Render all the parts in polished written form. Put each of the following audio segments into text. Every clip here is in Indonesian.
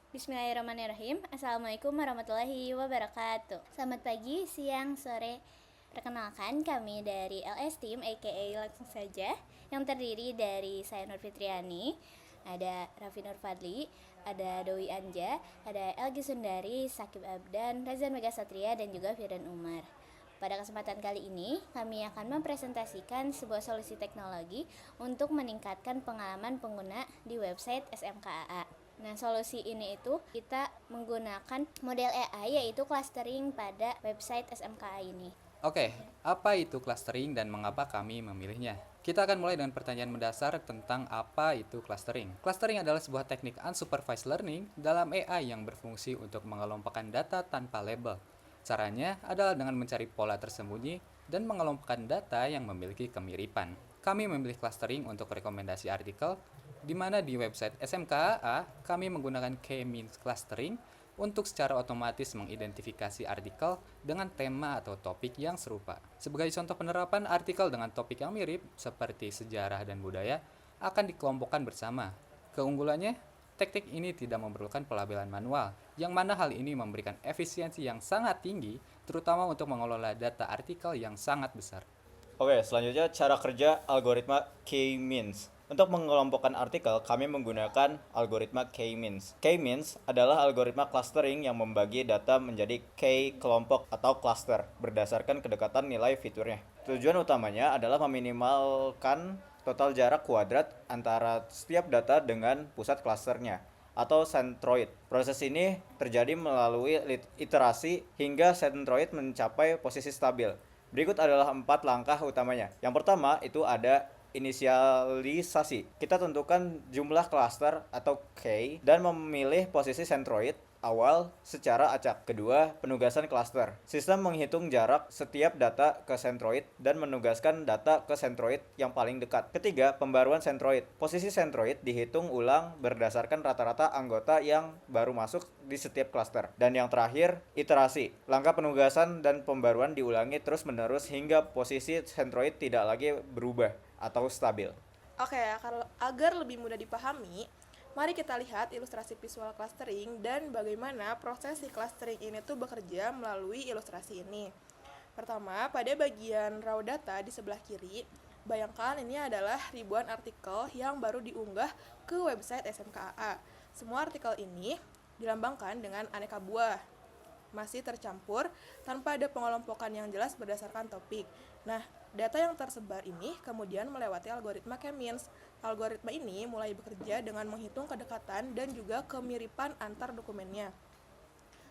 Bismillahirrahmanirrahim. Assalamualaikum warahmatullahi wabarakatuh. Selamat pagi, siang, sore. Perkenalkan, kami dari LS Team aka Langsung Saja, yang terdiri dari saya Nur Fitriani, ada Raffi Nur Fadli, ada Doi Anja, ada Elgi Sundari, Sakib Abdan, Razan Megasatria, dan juga Firdan Umar. Pada kesempatan kali ini, kami akan mempresentasikan sebuah solusi teknologi untuk meningkatkan pengalaman pengguna di website SMKAA. Nah, solusi ini itu kita menggunakan model AI, yaitu clustering pada website SMKA ini. Oke, apa itu clustering dan mengapa kami memilihnya? Kita akan mulai dengan pertanyaan mendasar tentang apa itu clustering. Clustering adalah sebuah teknik unsupervised learning dalam AI yang berfungsi untuk mengelompokkan data tanpa label. Caranya adalah dengan mencari pola tersembunyi dan mengelompokkan data yang memiliki kemiripan. Kami memilih clustering untuk rekomendasi artikel, di mana di website SMKAA kami menggunakan K-means clustering untuk secara otomatis mengidentifikasi artikel dengan tema atau topik yang serupa. Sebagai contoh penerapan artikel dengan topik yang mirip, seperti sejarah dan budaya, akan dikelompokkan bersama. Keunggulannya, teknik ini tidak memerlukan pelabelan manual, yang mana hal ini memberikan efisiensi yang sangat tinggi, terutama untuk mengelola data artikel yang sangat besar. Oke, selanjutnya cara kerja algoritma K-means. Untuk mengelompokkan artikel, kami menggunakan algoritma K-means. K-means adalah algoritma clustering yang membagi data menjadi K kelompok atau cluster berdasarkan kedekatan nilai fiturnya. Tujuan utamanya adalah meminimalkan total jarak kuadrat antara setiap data dengan pusat clusternya atau centroid. Proses ini terjadi melalui iterasi hingga centroid mencapai posisi stabil. Berikut adalah 4 langkah utamanya. Yang pertama itu ada inisialisasi. Kita tentukan jumlah cluster atau K dan memilih posisi centroid awal secara acak. Kedua, penugasan cluster. Sistem menghitung jarak setiap data ke centroid dan menugaskan data ke centroid yang paling dekat. Ketiga, pembaruan centroid. Posisi centroid dihitung ulang berdasarkan rata-rata anggota yang baru masuk di setiap cluster. Dan yang terakhir, iterasi. Langkah penugasan dan pembaruan diulangi terus-menerus hingga posisi centroid tidak lagi berubah atau stabil. Oke, agar lebih mudah dipahami, mari kita lihat ilustrasi visual clustering dan bagaimana proses si clustering ini tuh bekerja melalui ilustrasi ini. Pertama, pada bagian raw data di sebelah kiri, bayangkan ini adalah ribuan artikel yang baru diunggah ke website SMKAA. Semua artikel ini dilambangkan dengan aneka buah, masih tercampur tanpa ada pengelompokan yang jelas berdasarkan topik. Nah, data yang tersebar ini kemudian melewati algoritma K-means. Algoritma ini mulai bekerja dengan menghitung kedekatan dan juga kemiripan antar dokumennya.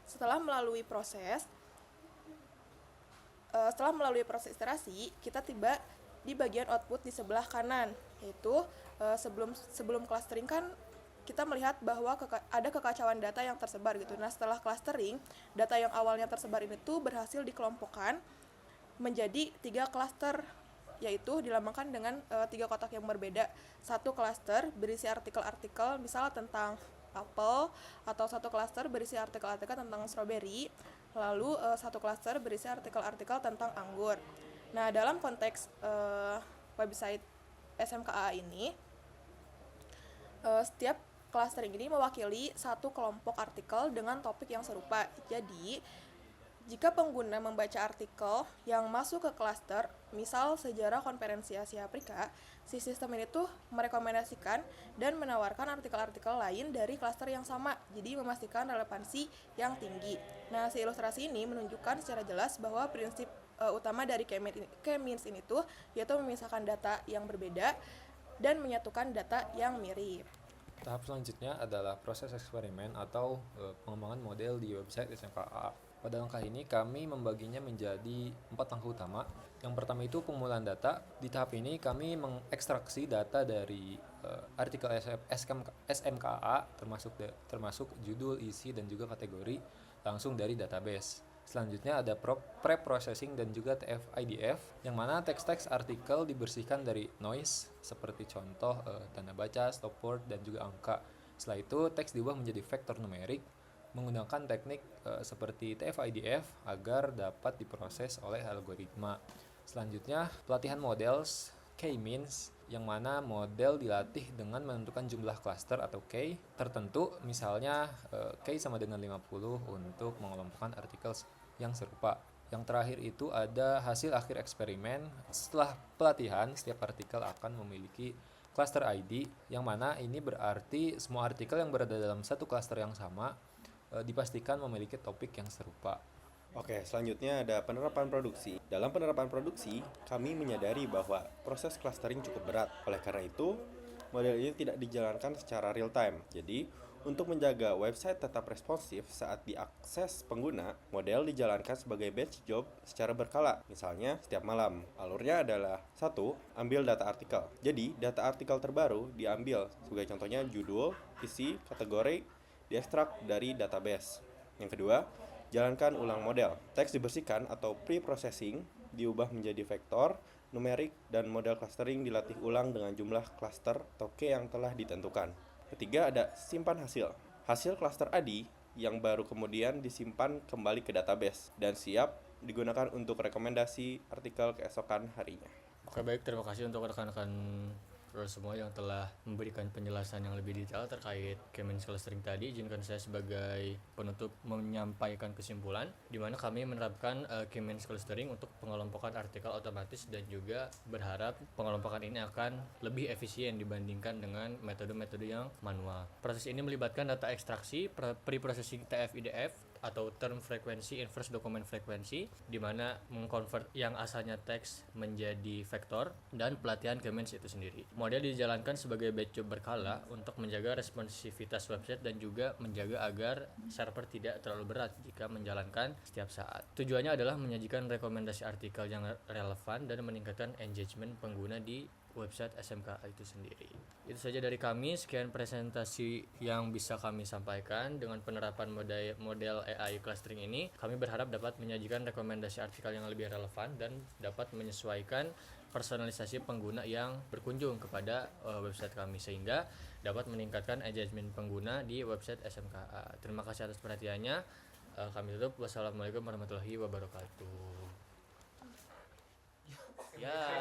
Setelah melalui proses iterasi, kita tiba di bagian output di sebelah kanan, yaitu sebelum clustering kan kita melihat bahwa ada kekacauan data yang tersebar gitu. Nah, setelah clustering, data yang awalnya tersebar ini tuh berhasil dikelompokkan menjadi 3 cluster, yaitu dilambangkan dengan 3 kotak yang berbeda. Satu cluster berisi artikel-artikel misal tentang apel, atau satu cluster berisi artikel-artikel tentang strawberry, lalu satu cluster berisi artikel-artikel tentang anggur. Nah, dalam konteks website SMKA ini, setiap clustering ini mewakili satu kelompok artikel dengan topik yang serupa. Jadi, jika pengguna membaca artikel yang masuk ke cluster, misal sejarah konferensi Asia Afrika, si sistem ini tuh merekomendasikan dan menawarkan artikel-artikel lain dari cluster yang sama, jadi memastikan relevansi yang tinggi. Nah, si ilustrasi ini menunjukkan secara jelas bahwa prinsip utama dari K-means ini tuh yaitu memisahkan data yang berbeda dan menyatukan data yang mirip. Tahap selanjutnya adalah proses eksperimen atau pengembangan model di website SMKA. Pada langkah ini kami membaginya menjadi 4 langkah utama. Yang pertama itu pengumpulan data. Di tahap ini kami mengekstraksi data dari artikel SMKA termasuk judul, isi, dan juga kategori langsung dari database. Selanjutnya ada pre-processing dan juga TF-IDF, yang mana teks-teks artikel dibersihkan dari noise seperti contoh tanda baca, stop word, dan juga angka. Setelah itu teks diubah menjadi vektor numerik menggunakan teknik seperti TF-IDF agar dapat diproses oleh algoritma. Selanjutnya pelatihan models K-means yang mana model dilatih dengan menentukan jumlah cluster atau key tertentu, misalnya key sama dengan 50 untuk mengelompokkan artikel yang serupa. Yang terakhir itu ada hasil akhir eksperimen. Setelah pelatihan, setiap artikel akan memiliki cluster ID, yang mana ini berarti semua artikel yang berada dalam satu cluster yang sama dipastikan memiliki topik yang serupa. Oke, selanjutnya ada penerapan produksi. Dalam penerapan produksi, kami menyadari bahwa proses clustering cukup berat. Oleh karena itu, model ini tidak dijalankan secara real time. Jadi, untuk menjaga website tetap responsif saat diakses pengguna, model dijalankan sebagai batch job secara berkala. Misalnya, setiap malam. Alurnya adalah 1. Ambil data artikel. Jadi, data artikel terbaru diambil. Sebagai contohnya, judul, isi, kategori, diekstrak dari database. Yang kedua, jalankan ulang model. Teks dibersihkan atau pre-processing diubah menjadi vektor, numerik, dan model clustering dilatih ulang dengan jumlah cluster atau key yang telah ditentukan. Ketiga ada simpan hasil. Hasil cluster ID yang baru kemudian disimpan kembali ke database dan siap digunakan untuk rekomendasi artikel keesokan harinya. Oke, baik, terima kasih untuk rekan-rekan semua yang telah memberikan penjelasan yang lebih detail terkait K-means clustering tadi. Izinkan saya sebagai penutup menyampaikan kesimpulan di mana kami menerapkan K-means clustering untuk pengelompokan artikel otomatis dan juga berharap pengelompokan ini akan lebih efisien dibandingkan dengan metode-metode yang manual. Proses ini melibatkan data ekstraksi, pre-processing TF-IDF atau term frekuensi inverse document frekuensi, di mana mengkonvert yang asalnya teks menjadi vektor, dan pelatihan K-means itu sendiri. Model dijalankan sebagai batch job berkala untuk menjaga responsivitas website dan juga menjaga agar server tidak terlalu berat jika menjalankan setiap saat. Tujuannya adalah menyajikan rekomendasi artikel yang relevan dan meningkatkan engagement pengguna di website SMKA itu sendiri. Itu saja dari kami. Sekian presentasi yang bisa kami sampaikan. Dengan penerapan model AI clustering ini, kami berharap dapat menyajikan rekomendasi artikel yang lebih relevan dan dapat menyesuaikan personalisasi pengguna yang berkunjung kepada website kami, sehingga dapat meningkatkan engagement pengguna di website SMKA. Terima kasih atas perhatiannya. Kami tutup. Wassalamualaikum warahmatullahi wabarakatuh. Ya.